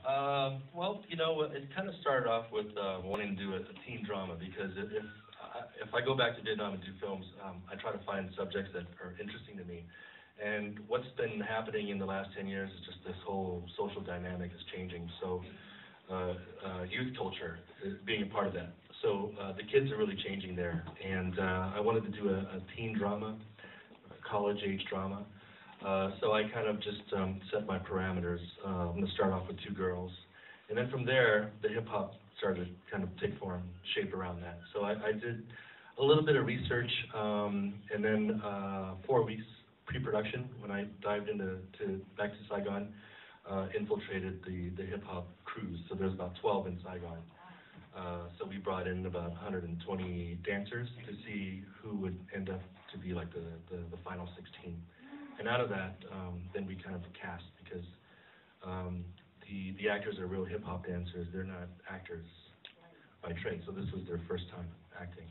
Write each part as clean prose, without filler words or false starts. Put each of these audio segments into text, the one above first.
Well, you know, it kind of started off with wanting to do a teen drama because if I go back to Vietnam and do films, I try to find subjects that are interesting to me. And what's been happening in the last 10 years is just this whole social dynamic is changing. So youth culture is being a part of that. So the kids are really changing there. And I wanted to do a teen drama, a college-age drama. So I kind of just set my parameters. I'm going to start off with two girls. And then from there, the hip-hop started to kind of take form, shape around that. So I did a little bit of research, and then 4 weeks pre-production when I dived back to Saigon, infiltrated the hip-hop crews. So there's about 12 in Saigon. So we brought in about 120 dancers to see who would end up to be like the final 16. And out of that, then we kind of cast because the actors are real hip-hop dancers. They're not actors by trade. So this was their first time acting.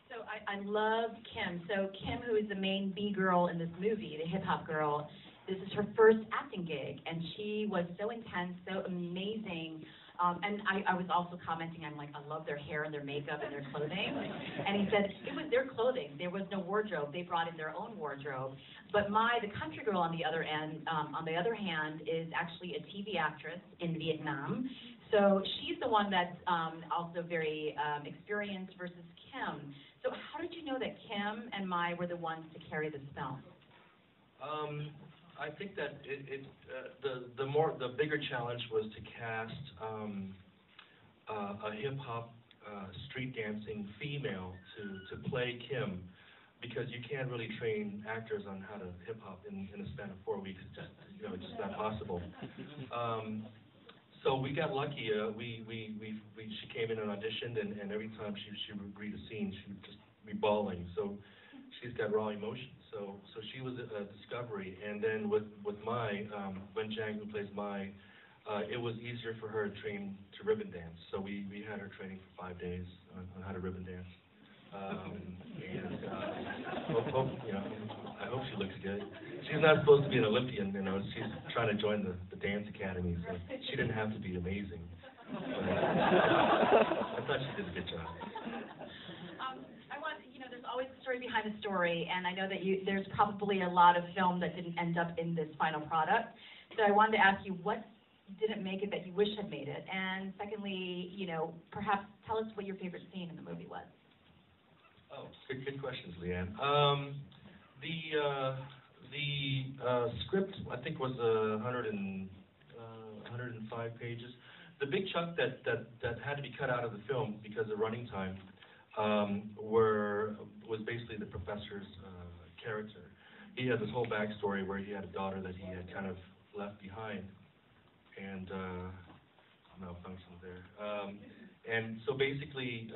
So I love Kim. So Kim, who is the main B-girl in this movie, the hip-hop girl, this is her first acting gig, and she was so intense, so amazing. And I was also commenting, I'm like, I love their hair and their makeup and their clothing. And he said, it was their clothing. There was no wardrobe. They brought in their own wardrobe. But the country girl on the other hand, is actually a TV actress in Vietnam. So she's the one that's also very experienced versus Kim. So how did you know that Kim and Mai were the ones to carry this film? I think that the bigger challenge was to cast a hip hop street dancing female to play Kim, because you can't really train actors on how to hip hop in a span of 4 weeks. It's just just not possible. So we got lucky. She came in and auditioned, and every time she would read a scene, she would just be bawling. So she's got raw emotion. So she was a discovery. And then with Mai, Wen Chang, who plays Mai, it was easier for her to train to ribbon dance. So we had her training for 5 days on how to ribbon dance. I hope she looks good. She's not supposed to be an Olympian, she's trying to join the dance academy, so she didn't have to be amazing. I thought she did a good job. There's always a story behind the story, and I know that there's probably a lot of film that didn't end up in this final product. So I wanted to ask you, what didn't make it that you wish had made it? And secondly, perhaps tell us what your favorite scene in the movie was. Oh, good questions, Leanne. The script, I think, was 105 pages. The big chunk that had to be cut out of the film because of running time was basically the professor's character. He had this whole backstory where he had a daughter that he had kind of left behind, and malfunction there. And so basically,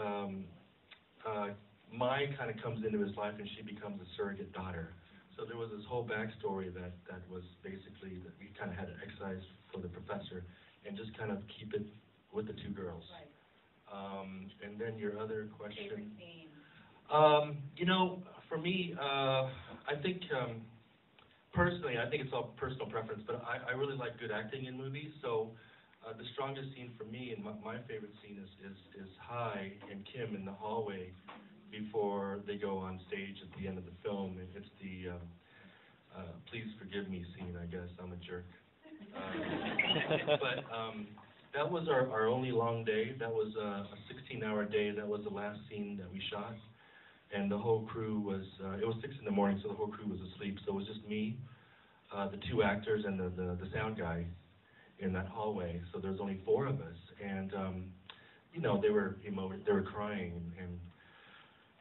Mai kind of comes into his life, and she becomes a surrogate daughter. So there was this whole backstory that was basically that we kind of had to excise for the professor and just kind of keep it with the two girls. Right. And then your other question. Favorite scene? For me, I think personally, I think it's all personal preference, but I really like good acting in movies. So the strongest scene for me, and my favorite scene is Hai and Kim in the hallway before they go on stage at the end of the film. It's the please forgive me scene, I guess. I'm a jerk. But that was our only long day. That was a 16-hour day. That was the last scene that we shot. And the whole crew was, it was 6 in the morning, so the whole crew was asleep. So it was just me, the two actors, and the sound guy in that hallway. So there was only 4 of us. And, they were emoted, they were crying. And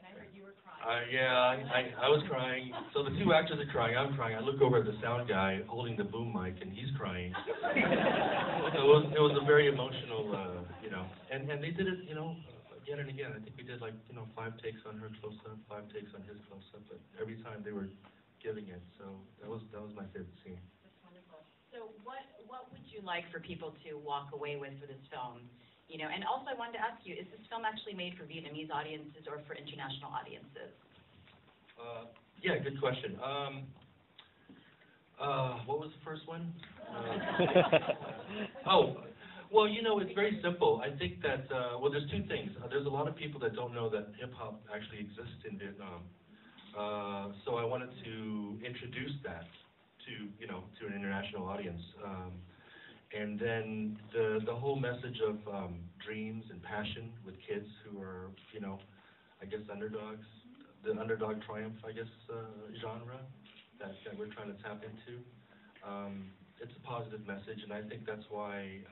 I heard you were crying. Yeah, I was crying. So the 2 actors are crying, I'm crying. I look over at the sound guy holding the boom mic, and he's crying. So it was a very emotional, and they did it, again and again. I think we did 5 takes on her close-up, 5 takes on his close-up, but every time they were giving it. So that was my favorite scene. That's wonderful. So what would you like for people to walk away with for this film? And also I wanted to ask you, is this film actually made for Vietnamese audiences or for international audiences? Yeah, good question. What was the first one? Oh, well, you know, it's very simple. I think that, well, there's two things. There's a lot of people that don't know that hip-hop actually exists in Vietnam. So I wanted to introduce that to, you know, to an international audience. And then the whole message of dreams and passion with kids who are, you know, I guess underdogs, the underdog triumph, I guess, genre that we're trying to tap into. It's a positive message, and I think that's why,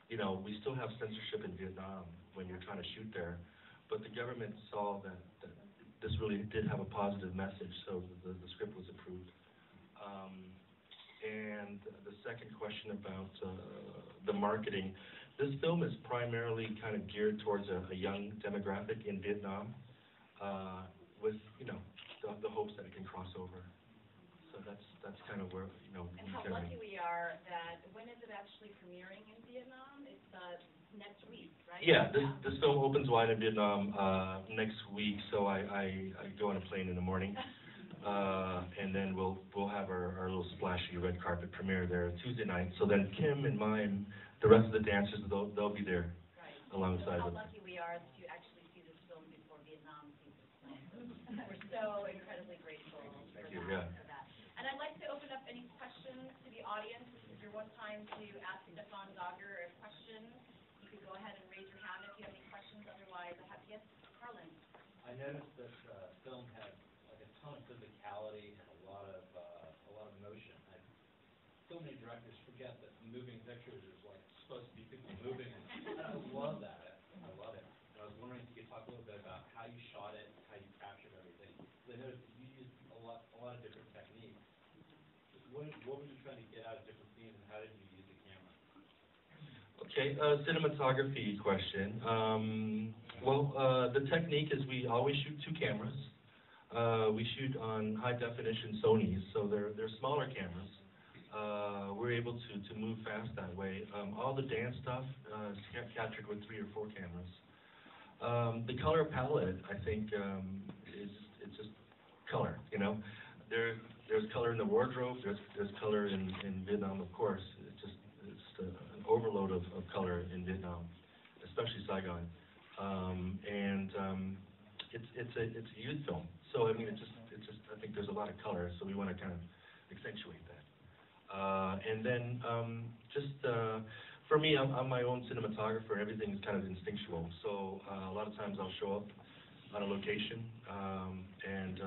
you know, we still have censorship in Vietnam when you're trying to shoot there, but the government saw that this really did have a positive message, so the script was approved. And the second question about the marketing, this film is primarily kind of geared towards a young demographic in Vietnam, with, you know, the hopes that it can cross over. So that's kind of where, you know. And how lucky we are that, when is it actually premiering in Vietnam? It's next week, right? Yeah, this film opens wide in Vietnam next week, so I go on a plane in the morning. And then we'll have our little splashy red carpet premiere there Tuesday night. So then Kim and mine, the rest of the dancers, they'll be there alongside so with. How lucky we are to actually see this film before Vietnam sees this film. We're so incredibly grateful for that. And I'd like to open up any questions to the audience. This is your one time to ask Stephane Dogger a question. You can go ahead and raise your hand if you have any questions. Otherwise, I have, yes, Harlan. I noticed that the film had like a ton of physicality and a lot of motion. So many directors forget that moving pictures is like supposed to be people moving, and I love that. I love it. And I was wondering if you could talk a little bit about how you shot it, how you captured everything. Because I noticed you used a lot of different techniques. What were you trying to get out of different scenes, and how did you use the camera? Okay, cinematography question. The technique is we always shoot two cameras. We shoot on high definition Sonys, so they're smaller cameras. We're able to move fast that way. All the dance stuff is captured with 3 or 4 cameras. The color palette, I think, it's just color. You know, there's color in the wardrobe. There's color in Vietnam, of course. It's an overload of color in Vietnam, especially Saigon. It's a youth film, so I mean, it's just I think there's a lot of color, so we want to kind of accentuate that. And then for me, I'm my own cinematographer. Everything is kind of instinctual. So a lot of times I'll show up on a location, and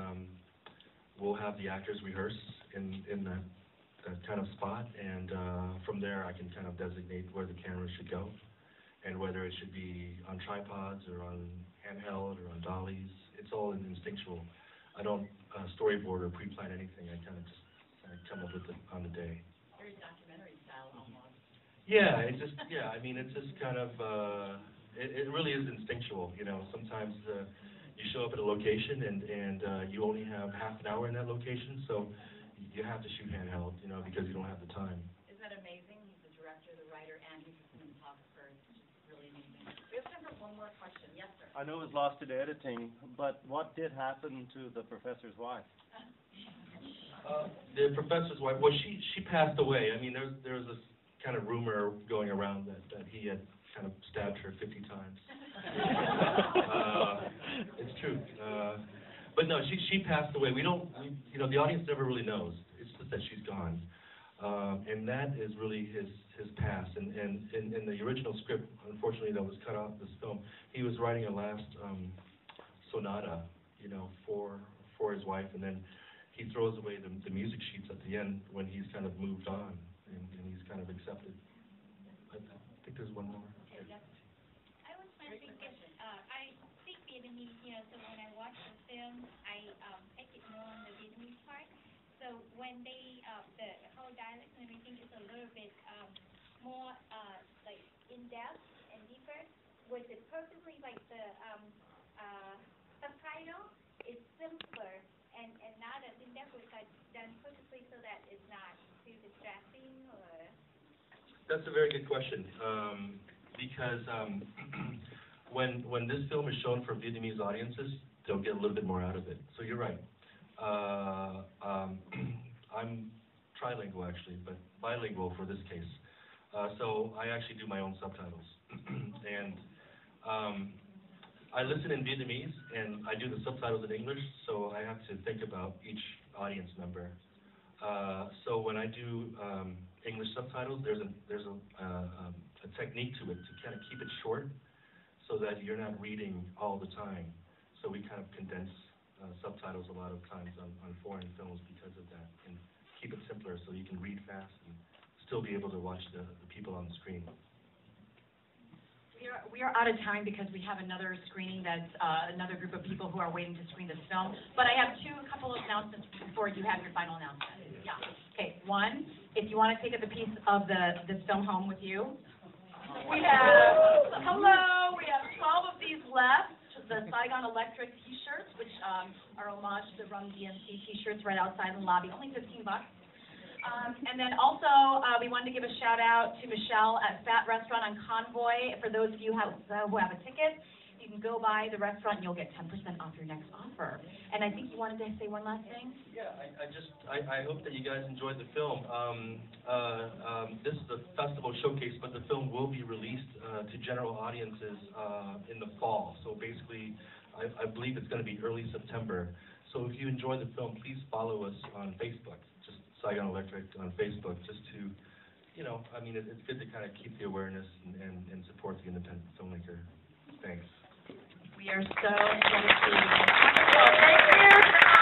we'll have the actors rehearse in that kind of spot, and from there I can kind of designate where the camera should go, and whether it should be on tripods or on handheld or on dollies. It's all instinctual. I don't storyboard or pre-plan anything. I kind of just come up with it on the day. Very documentary style almost. Yeah, I mean, it's just kind of, it really is instinctual, you know. Sometimes you show up at a location and you only have half an hour in that location, so you have to shoot handheld, you know, because you don't have the time. Isn't that amazing? He's the director, the writer, and he's a cinematographer. It's just really amazing. We have time for one more question. Yes, sir. I know it was lost in editing, but what did happen to the professor's wife? The professor's wife, well, she passed away. I mean, there was this kind of rumor going around that he had kind of stabbed her 50 times. It's true. But no, she passed away. You know, the audience never really knows. It's just that she's gone. And that is really his past. And in the original script, unfortunately, that was cut off this film, he was writing a last sonata, you know, for his wife, and then he throws away the music sheets at the end when he's kind of moved on and he's kind of accepted. I think there's one more. Okay, yes. I was wondering, I speak Vietnamese here, so when I watch the film, I take it more on the Vietnamese part. So when they, the whole dialect and everything is a little bit more like in-depth and deeper, was it purposely like the subtitle is simpler and not as in-depth, was that done purposely so that it's not too distracting, or? That's a very good question, because when this film is shown for Vietnamese audiences, they'll get a little bit more out of it. So you're right. trilingual actually, but bilingual for this case. So I actually do my own subtitles. And I listen in Vietnamese, and I do the subtitles in English, so I have to think about each audience member. So when I do English subtitles, there's a technique to it to kind of keep it short, so that you're not reading all the time. So we kind of condense subtitles a lot of times on foreign films because of that, and keep it simpler so you can read fast and still be able to watch the people on the screen. We are out of time because we have another screening that's another group of people who are waiting to screen this film. But I have a couple of announcements before you have your final announcement. Yeah. Okay. One, if you want to take a piece of this film home with you, we have 12 of these left. The Saigon Electric T-shirts, which are homage to the Rum DMC T-shirts right outside in the lobby, only $15. And then also, we wanted to give a shout out to Michelle at Fat Restaurant on Convoy. For those of you who have a ticket, you can go by the restaurant and you'll get 10% off your next offer. And I think you wanted to say one last thing? Yeah, I hope that you guys enjoyed the film. This is a festival showcase, but the film will be released to general audiences in the fall. So basically, I believe it's going to be early September. So if you enjoy the film, please follow us on Facebook. Just Saigon Electric on Facebook, just to, I mean, it's good to kind of keep the awareness and support the independent filmmaker. Thanks. We are so excited to. Thank you.